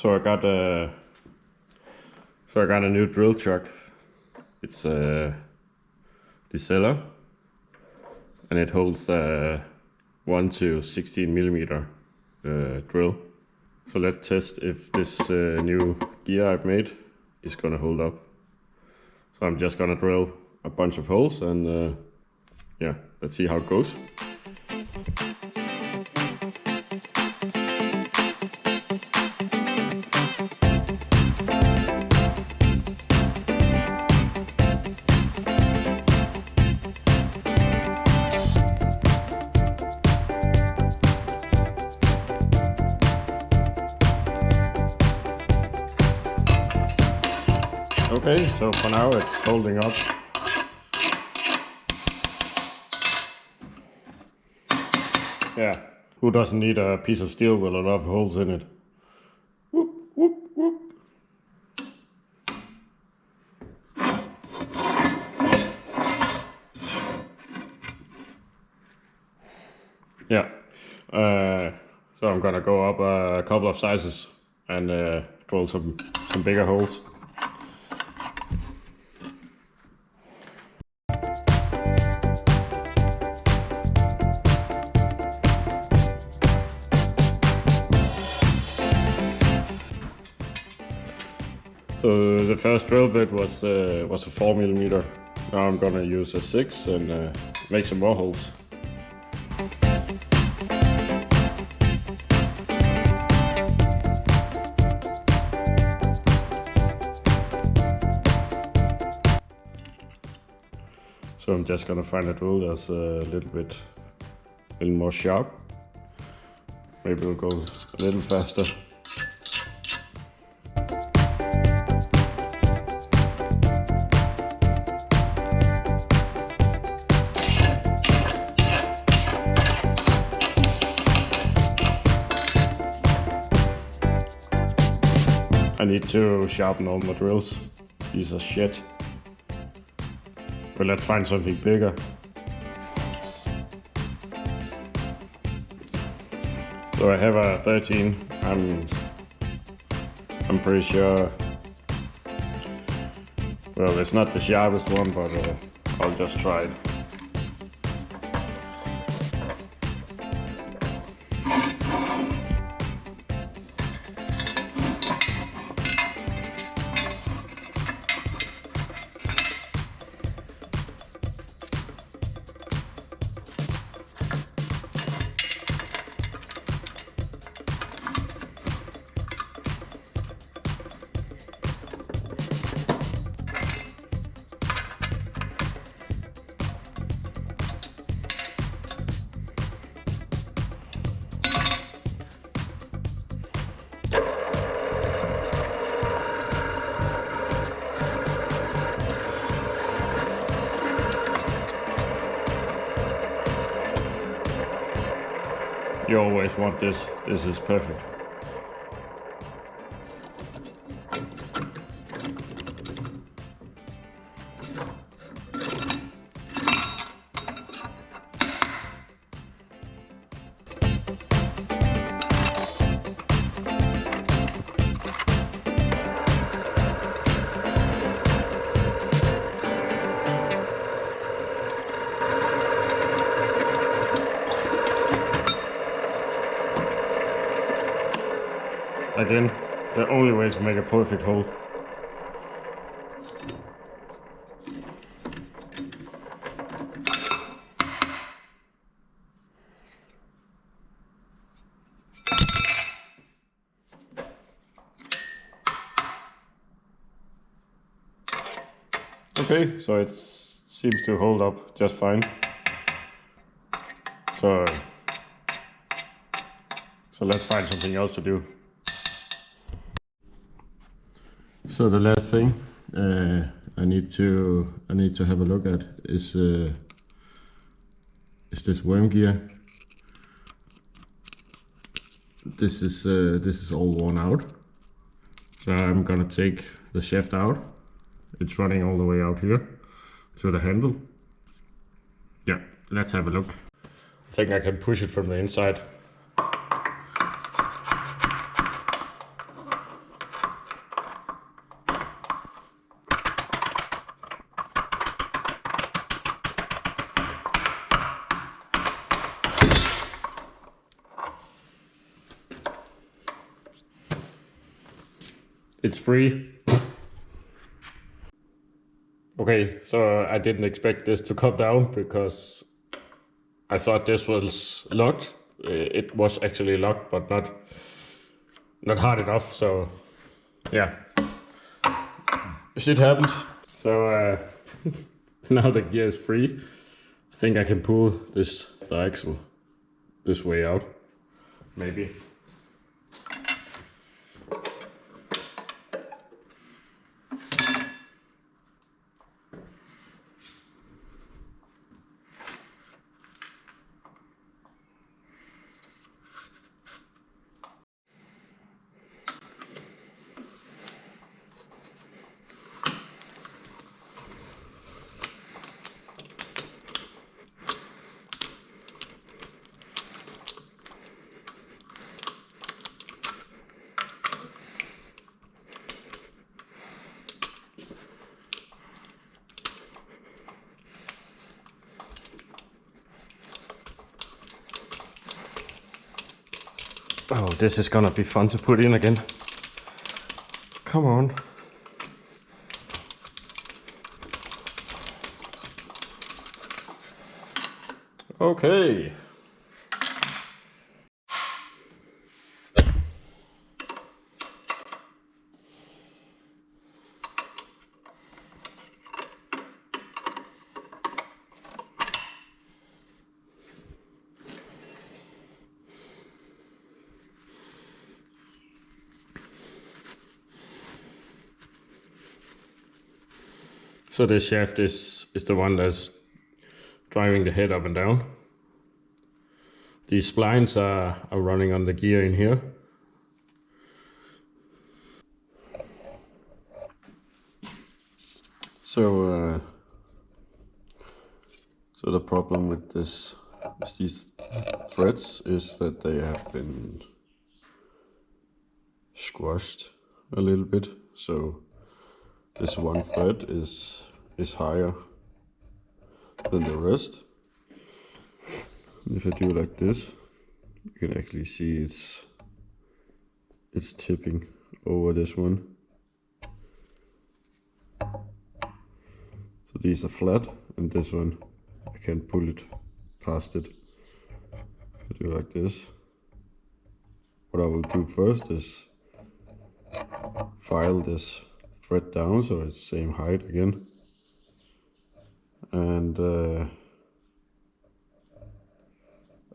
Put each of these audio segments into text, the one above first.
So I got a new drill chuck. It's a Deseller, and it holds 1 to 16 millimeter drill. So let's test if this new gear I've made is gonna hold up. So I'm just gonna drill a bunch of holes and yeah, let's see how it goes. Okay, so for now it's holding up. Yeah, who doesn't need a piece of steel with a lot of holes in it? Whoop, whoop, whoop. Yeah, so I'm gonna go up a couple of sizes and drill some bigger holes. So the first drill bit was a 4 millimeter. Now I'm gonna use a 6 and make some more holes. So I'm just gonna find a drill that's a little more sharp. Maybe it'll go a little faster. I need to sharpen all my drills. These are shit. But let's find something bigger. So I have a 13. I'm pretty sure. Well, it's not the sharpest one, but I'll just try it. You always want this. This is perfect. Again, the only way to make a perfect hole. Okay, so it seems to hold up just fine. So let's find something else to do. So the last thing I need to have a look at is this worm gear. This is all worn out. So I'm gonna take the shaft out. It's running all the way out here to the handle. Yeah, let's have a look. I think I can push it from the inside. it's free. Okay, so I didn't expect this to come down because I thought this was locked. It was actually locked, but not hard enough. So yeah, shit happened. So now the gear is free. I think I can pull the axle this way out, maybe. Oh, this is gonna be fun to put in again. Come on. Okay. So this shaft is the one that's driving the head up and down. These splines are running on the gear in here. So the problem with these threads is that they have been squashed a little bit. So this one thread is higher than the rest. If I do like this, you can actually see it's tipping over this one. So these are flat, and this one I can pull it past it. I do like this. What I will do first is file this thread down so it's same height again, and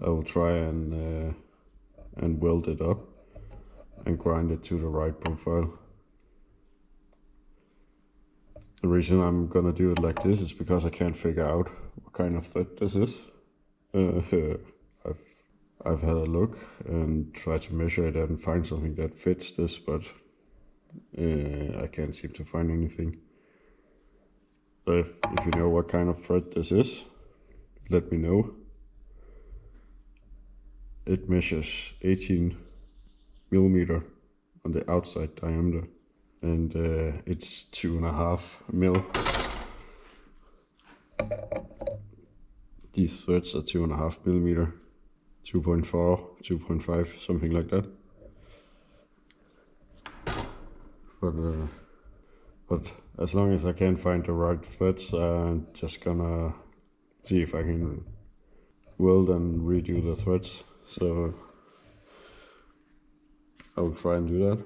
I will try and weld it up and grind it to the right profile. The reason I'm gonna do it like this is because I can't figure out what kind of thread this is. I've had a look and tried to measure it and find something that fits this, but I can't seem to find anything. So if you know what kind of thread this is, let me know. It measures 18 millimeter on the outside diameter, and it's 2.5 mil. These threads are 2.5 millimeter, 2.4, 2.5, something like that. But as long as I can find the right threads, I'm just gonna see if I can weld and redo the threads. So I will try and do that.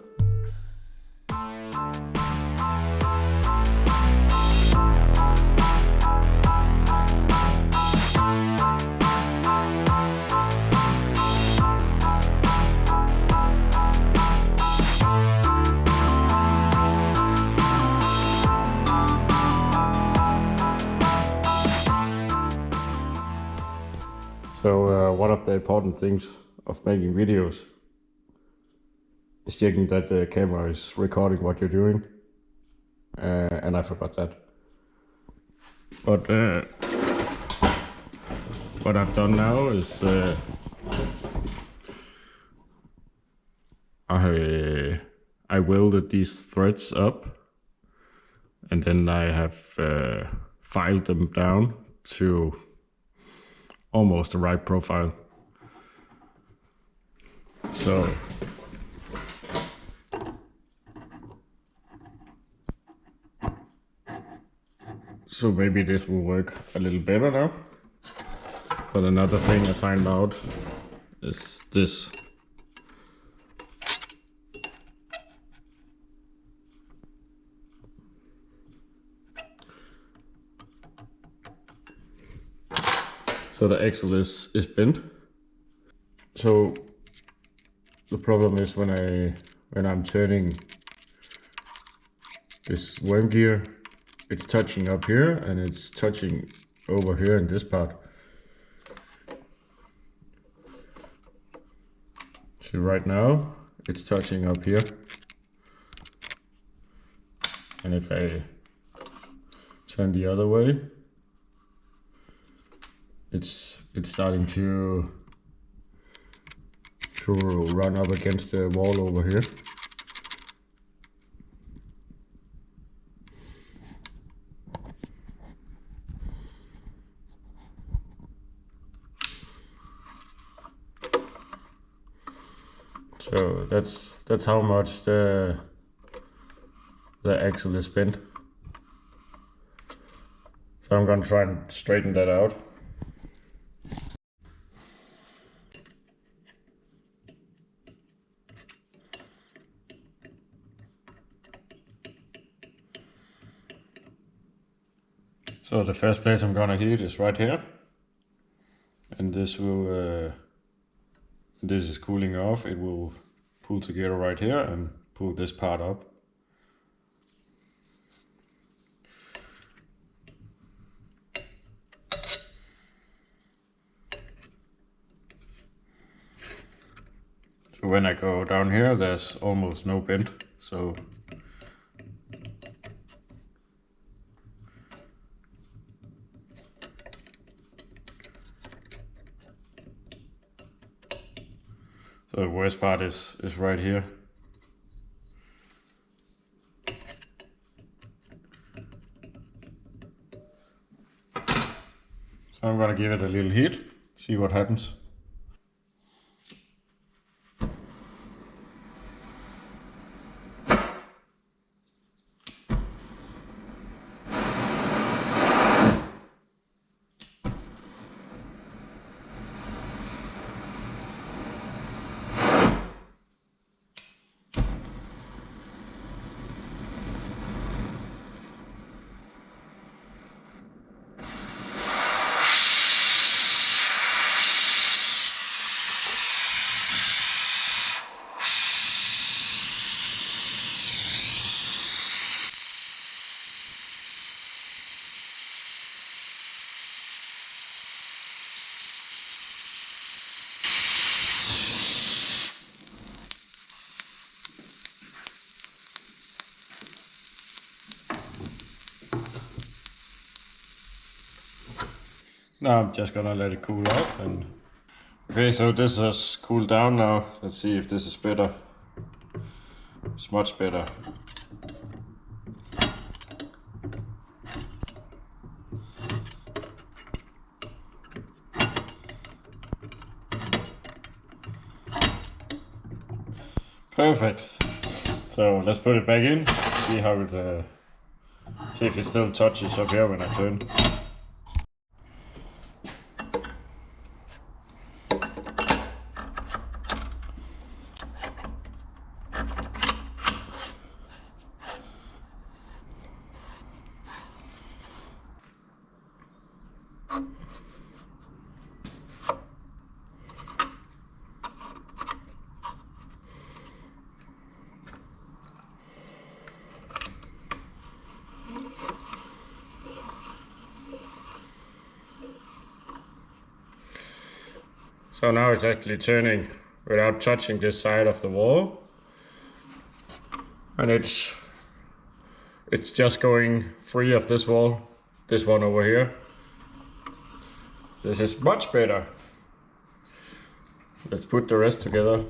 So one of the important things of making videos is checking that the camera is recording what you're doing, and I forgot that. But what I've done now is I welded these threads up, and then I have filed them down to almost the right profile. So So maybe this will work a little better now. But another thing I find out is this. So the axle is bent. So the problem is when I'm turning this worm gear, it's touching up here and it's touching over here in this part. So right now it's touching up here, and if I turn the other way, it's starting to run up against the wall over here. So that's how much the axle is bent. So I'm gonna try and straighten that out. So the first place I'm gonna hit is right here, and this will this is cooling off. It will pull together right here and pull this part up. So when I go down here, there's almost no bend. So the worst part is right here. So I'm gonna give it a little hit, see what happens. Now I'm just gonna let it cool off. And okay, so this has cooled down now. Let's see if this is better. It's much better. Perfect. So let's put it back in. See how it. See if it still touches up here when I turn. So now it's actually turning without touching this side of the wall, and it's just going free of this wall, this one over here. This is much better. Let's put the rest together.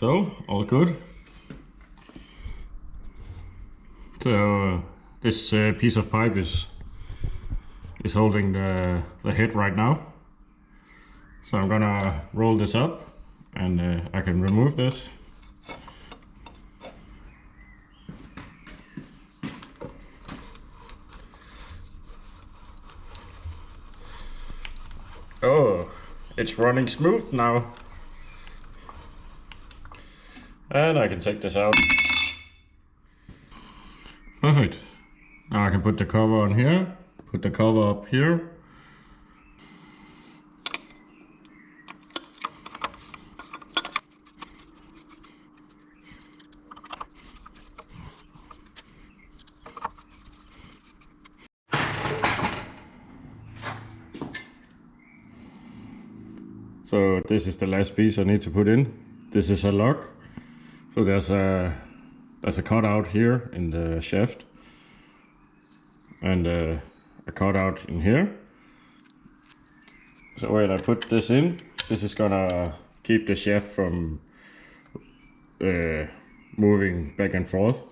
So, all good. So this piece of pipe is holding the head right now. So I'm gonna roll this up and I can remove this. Oh, it's running smooth now. And I can take this out. Perfect. Now I can put the cover on here, put the cover up here. So this is the last piece I need to put in. This is a lock. So there's a cutout here in the shaft and a cutout in here. So when I put this in, this is gonna keep the shaft from moving back and forth.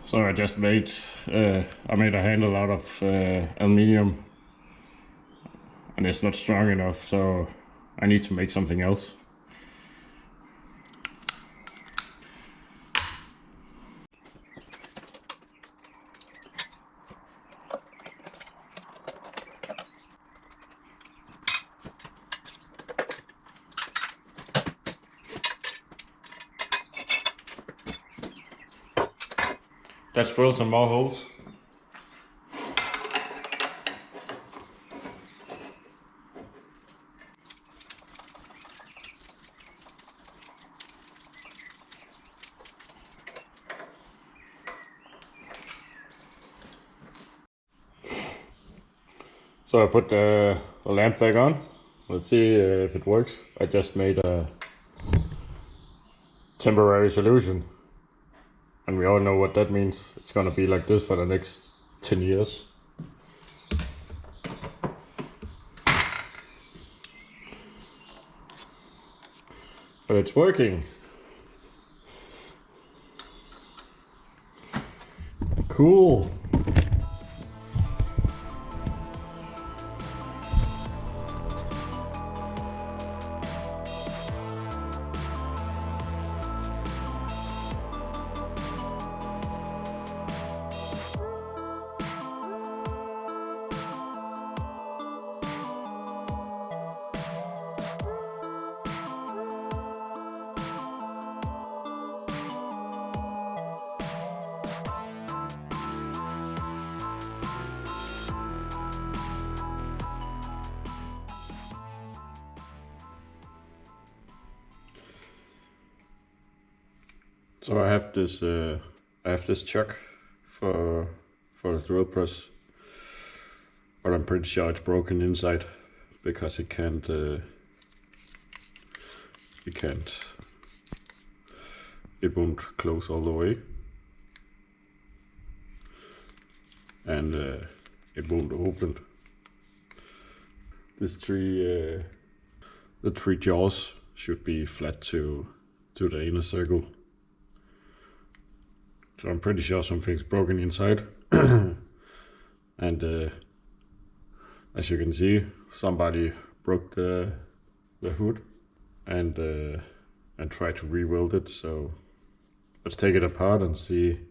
So I just made a handle out of aluminium, and it's not strong enough, so I need to make something else. Let's drill some more holes. So I put the lamp back on. Let's see if it works. I just made a temporary solution. And we all know what that means. It's gonna be like this for the next 10 years. But it's working. Cool. So I have this chuck for the drill press, but I'm pretty sure it's broken inside because it won't close all the way, and it won't open. The three jaws should be flat to the inner circle. So I'm pretty sure something's broken inside. And as you can see, somebody broke the hood and tried to rebuild it. So let's take it apart and see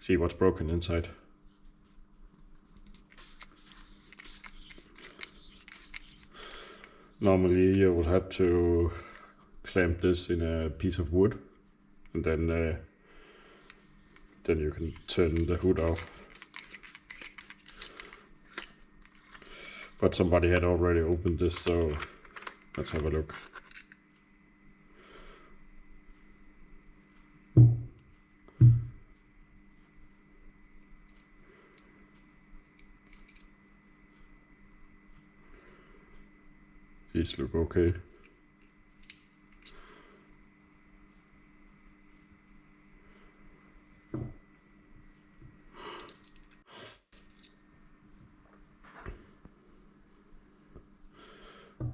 what's broken inside. Normally you will have to clamp this in a piece of wood and then then you can turn the hood off. But somebody had already opened this, so let's have a look. These look okay.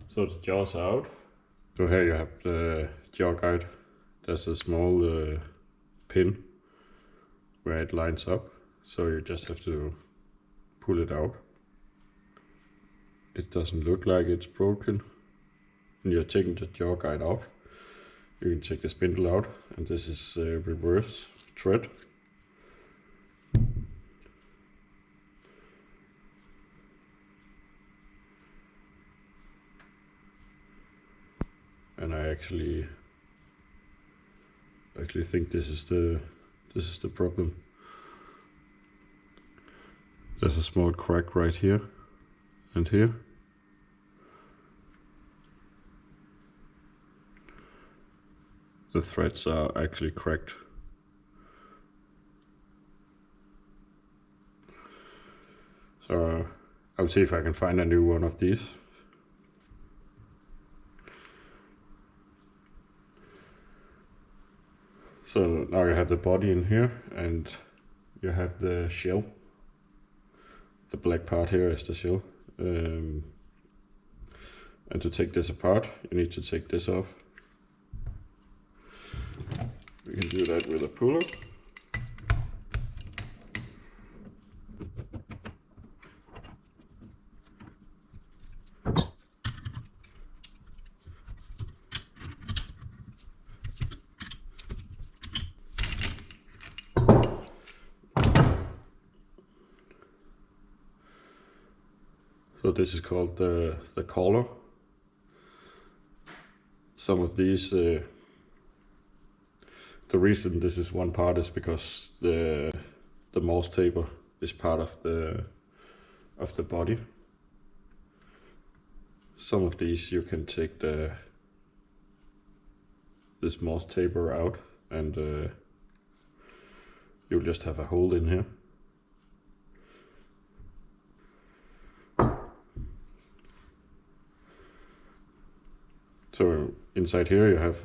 So the jaws are out. So here you have the jaw guide. There's a small pin where it lines up. So you just have to pull it out. It doesn't look like it's broken. When you're taking the jaw guide off, you can take the spindle out, and this is a reverse thread. And I actually think this is the problem. There's a small crack right here and here. The threads are actually cracked. So I'll see if I can find a new one of these. So now you have the body in here, and you have the shell. The black part here is the shell. And to take this apart, you need to take this off. We can do that with a puller. So this is called the collar. Some of these, the reason this is one part is because the mouse taper is part of the body. Some of these you can take this mouse taper out, and you'll just have a hole in here. So inside here you have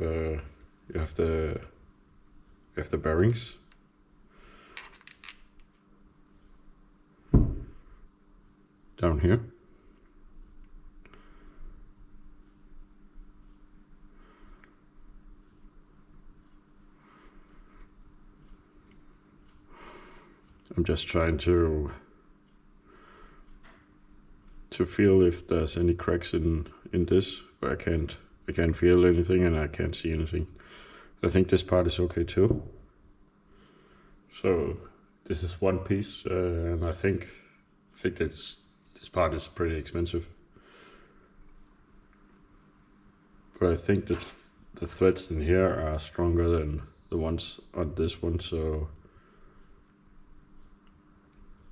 the bearings. Down here. I'm just trying to feel if there's any cracks in this, but I can't feel anything and I can't see anything. I think this part is okay too. So this is one piece, and I think this part is pretty expensive. But I think that the threads in here are stronger than the ones on this one, so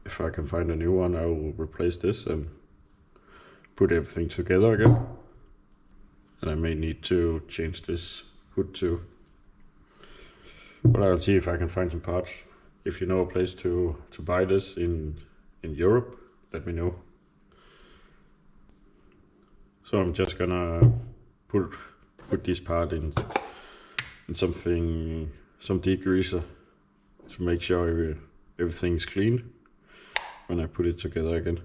if I can find a new one, I will replace this and put everything together again. And I may need to change this hood too. But I'll see if I can find some parts. If you know a place to buy this in Europe, let me know. So I'm just gonna put this part in some degreaser to make sure everything's clean when I put it together again.